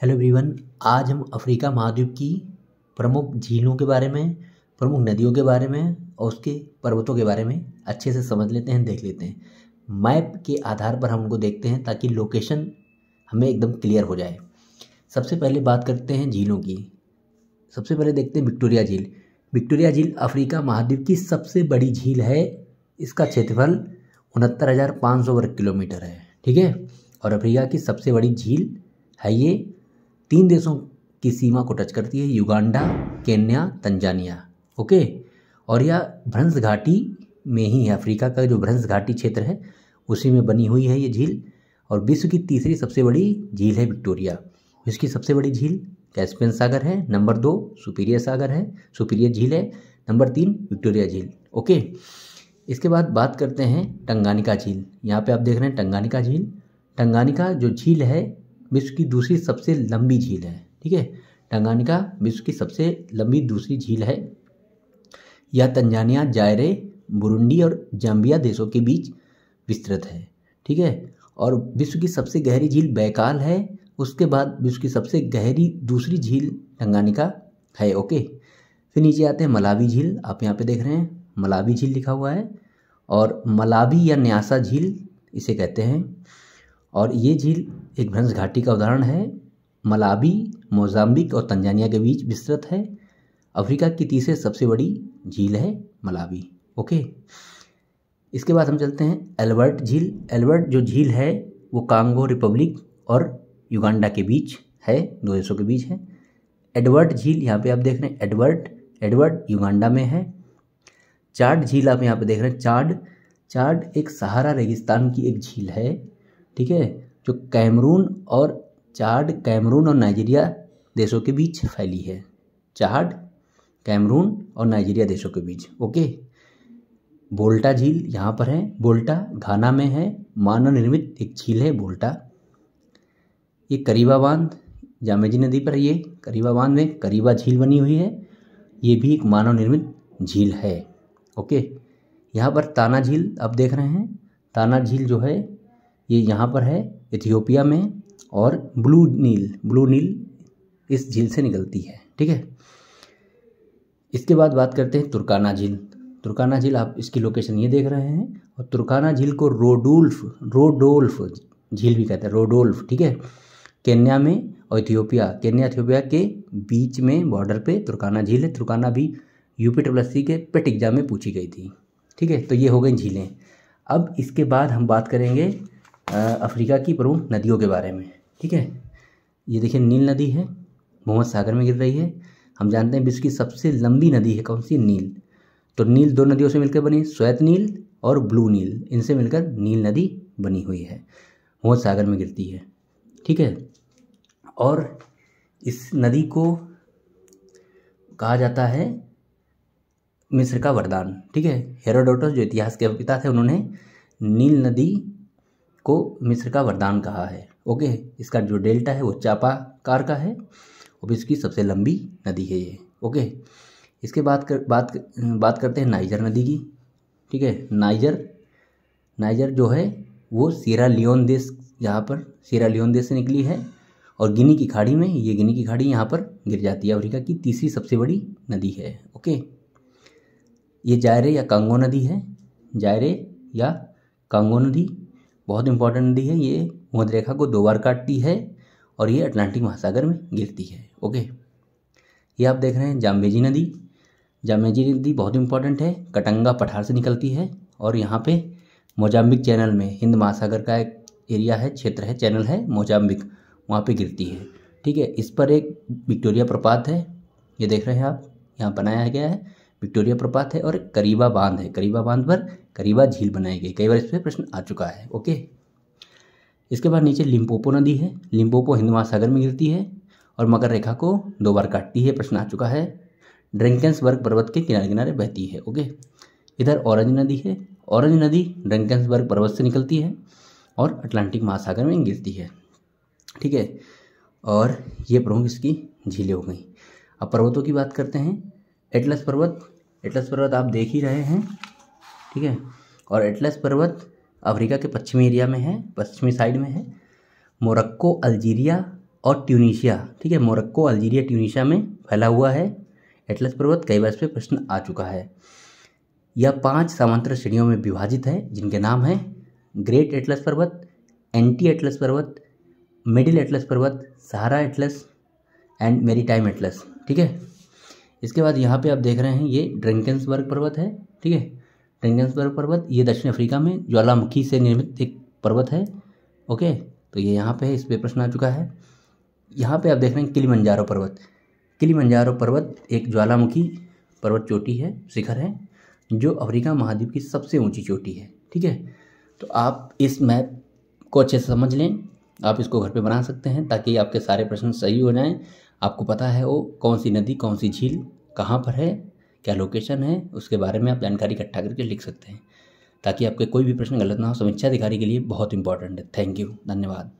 Hello everyone. आज हम Africa महाद्वीप की प्रमुख झीलों के बारे में, प्रमुख नदियों के बारे में और उसके पर्वतों के बारे में अच्छे से समझ लेते हैं, देख लेते हैं। मैप के आधार पर हम उनको देखते हैं ताकि लोकेशन हमें एकदम क्लियर हो जाए। सबसे पहले बात करते हैं झीलों की। सबसे पहले देखते हैं विक्टोरिया झील। विक्टोरिया झील अफ्रीका महाद्वीप की सबसे बड़ी झील है। इसका क्षेत्रफल 69,500 वर्ग किलोमीटर है, ठीक है। और अफ्रीका की सबसे बड़ी झील है ये। 3 देशों की सीमा को टच करती है, युगांडा, केन्या, तंजानिया, ओके। और यह भ्रंश घाटी में ही है। अफ्रीका का जो भ्रंश घाटी क्षेत्र है उसी में बनी हुई है ये झील। और विश्व की तीसरी सबसे बड़ी झील है विक्टोरिया। इसकी सबसे बड़ी झील कैस्पियन सागर है, नंबर 2 सुपीरियर सागर है, सुपीरियर झील है, नंबर 3 विक्टोरिया झील, ओके। इसके बाद बात करते हैं टंगानिका झील। यहाँ पे आप देख रहे हैं टंगानिका झील। टंगानिका जो झील है विश्व की दूसरी सबसे लंबी झील है, ठीक है। टंगानिका विश्व की सबसे लंबी दूसरी झील है। यह तंजानिया, जायरे, बुरुंडी और जाम्बिया देशों के बीच विस्तृत है, ठीक है। और विश्व की सबसे गहरी झील बैकाल है। उसके बाद विश्व की सबसे गहरी दूसरी झील टंगानिका है, ओके। फिर नीचे आते हैं मलावी झील। आप यहाँ पे देख रहे हैं मलावी झील लिखा हुआ है। और मलावी या न्यासा झील इसे कहते हैं। और ये झील एक भ्रंश घाटी का उदाहरण है। मलावी, मोजाम्बिक और तंजानिया के बीच विस्तृत है। अफ्रीका की तीसरी सबसे बड़ी झील है मलावी, ओके। इसके बाद हम चलते हैं एल्बर्ट झील। एल्बर्ट जो झील है वो कांगो रिपब्लिक और युगांडा के बीच है, 2 देशों के बीच है। एडवर्ड झील यहाँ पे आप देख रहे हैं, एडवर्ड युगांडा में है। चाड झील आप यहाँ पे देख रहे हैं, चाड एक सहारा रेगिस्तान की एक झील है, ठीक है, जो कैमरून और नाइजीरिया देशों के बीच फैली है। चाड, कैमरून और नाइजीरिया देशों के बीच, ओके। बोल्टा झील यहाँ पर है। बोल्टा घाना में है, मानव निर्मित एक झील है बोल्टा। ये करीबा बांध जामेजी नदी पर, ये करीबा बांध में करीबा झील बनी हुई है। ये भी एक मानव निर्मित झील है, ओके। यहाँ पर ताना झील आप देख रहे हैं। ताना झील जो है ये यहाँ पर है इथियोपिया में। और ब्लू नील इस झील से निकलती है, ठीक है। इसके बाद बात करते हैं तुर्काना झील। तुर्काना झील आप इसकी लोकेशन ये देख रहे हैं। और तुर्काना झील को रोडोल्फ झील भी कहते हैं, रोडोल्फ, ठीक है। केन्या में और केन्या इथियोपिया के बीच में बॉर्डर पे तुर्काना झील है। तुर्काना भी UPSSC के पेट एग्जाम में पूछी गई थी, ठीक है। तो ये हो गई झीलें। अब इसके बाद हम बात करेंगे अफ्रीका की प्रमुख नदियों के बारे में, ठीक है। ये देखिए नील नदी है, भूमध्य सागर में गिर रही है। हम जानते हैं विश्व की सबसे लंबी नदी है कौन सी? नील। तो नील 2 नदियों से मिलकर बनी, श्वेत नील और ब्लू नील, इनसे मिलकर नील नदी बनी हुई है, भूमध्य सागर में गिरती है, ठीक है। और इस नदी को कहा जाता है मिस्र का वरदान, ठीक है। हेरोडोटस जो इतिहास के पिता थे उन्होंने नील नदी को मिस्र का वरदान कहा है, ओके। इसका जो डेल्टा है वो चापाकार का है और विश्व की सबसे लंबी नदी है ये, ओके। इसके बाद बात करते हैं नाइजर नदी की, ठीक है। नाइजर जो है वो सीरा लियोन देश, यहाँ पर सीरा लियोन देश से निकली है। और गिनी की खाड़ी में, ये गिनी की खाड़ी यहाँ पर गिर जाती है। अफ्रीका की तीसरी सबसे बड़ी नदी है, ओके। ये जायरे या कांगो नदी है। जायरे या कांगो नदी बहुत इंपॉर्टेंट नदी है। ये भूमध्य रेखा को 2 बार काटती है और ये अटलांटिक महासागर में गिरती है, ओके। ये आप देख रहे हैं जाम्बेजी नदी। जाम्बेजी नदी बहुत इंपॉर्टेंट है, कटंगा पठार से निकलती है। और यहाँ पे मोजाम्बिक चैनल में, हिंद महासागर का एक एरिया है, क्षेत्र है, चैनल है मोजाम्बिक, वहाँ पे गिरती है, ठीक है। इस पर एक विक्टोरिया प्रपात है, ये देख रहे हैं आप, यहाँ बनाया गया है, विक्टोरिया प्रपात है। और करीबा बांध है, करीबा बांध पर करीबा झील बनाई गई। कई बार इस पर प्रश्न आ चुका है, ओके। इसके बाद नीचे लिम्पोपो नदी है। लिम्पोपो हिंद महासागर में गिरती है और मकर रेखा को 2 बार काटती है, प्रश्न आ चुका है। ड्रैकेंसबर्ग पर्वत के किनारे किनारे बहती है, ओके। इधर ऑरेंज नदी है। ऑरेंज नदी ड्रैकेंसबर्ग पर्वत से निकलती है और अटलांटिक महासागर में गिरती है, ठीक है। और ये प्रमुख इसकी झीलें हो गई। अब पर्वतों की बात करते हैं। एटलस पर्वत आप देख ही रहे हैं, ठीक है। और एटलस पर्वत अफ्रीका के पश्चिमी एरिया में है, पश्चिमी साइड में है। मोरक्को, अल्जीरिया और ट्यूनीशिया, ठीक है, मोरक्को, अल्जीरिया, ट्यूनीशिया में फैला हुआ है एटलस पर्वत। कई बार इस पे प्रश्न आ चुका है। यह 5 समांतर श्रेणियों में विभाजित है, जिनके नाम हैं ग्रेट एटलस पर्वत, एंटी एटलस पर्वत, मिडिल एटलस पर्वत, सहारा एटलस एंड मेरीटाइम एटलस, ठीक है। इसके बाद यहाँ पे आप देख रहे हैं ये ड्रैकेंसबर्ग पर्वत है, ठीक है। ड्रैकेंसबर्ग पर्वत ये दक्षिण अफ्रीका में ज्वालामुखी से निर्मित एक पर्वत है, ओके। तो ये यहाँ पे है, इस पे प्रश्न आ चुका है। यहाँ पे आप देख रहे हैं किलिमंजारो पर्वत। किलिमंजारो पर्वत एक ज्वालामुखी पर्वत चोटी है, शिखर है, जो अफ्रीका महाद्वीप की सबसे ऊंची चोटी है, ठीक है। तो आप इस मैप को अच्छे से समझ लें, आप इसको घर पे बना सकते हैं ताकि आपके सारे प्रश्न सही हो जाएं। आपको पता है वो कौन सी नदी, कौन सी झील कहाँ पर है, क्या लोकेशन है, उसके बारे में आप जानकारी इकट्ठा करके लिख सकते हैं ताकि आपके कोई भी प्रश्न गलत ना हो। समीक्षा अधिकारी के लिए बहुत इंपॉर्टेंट है। थैंक यू, धन्यवाद।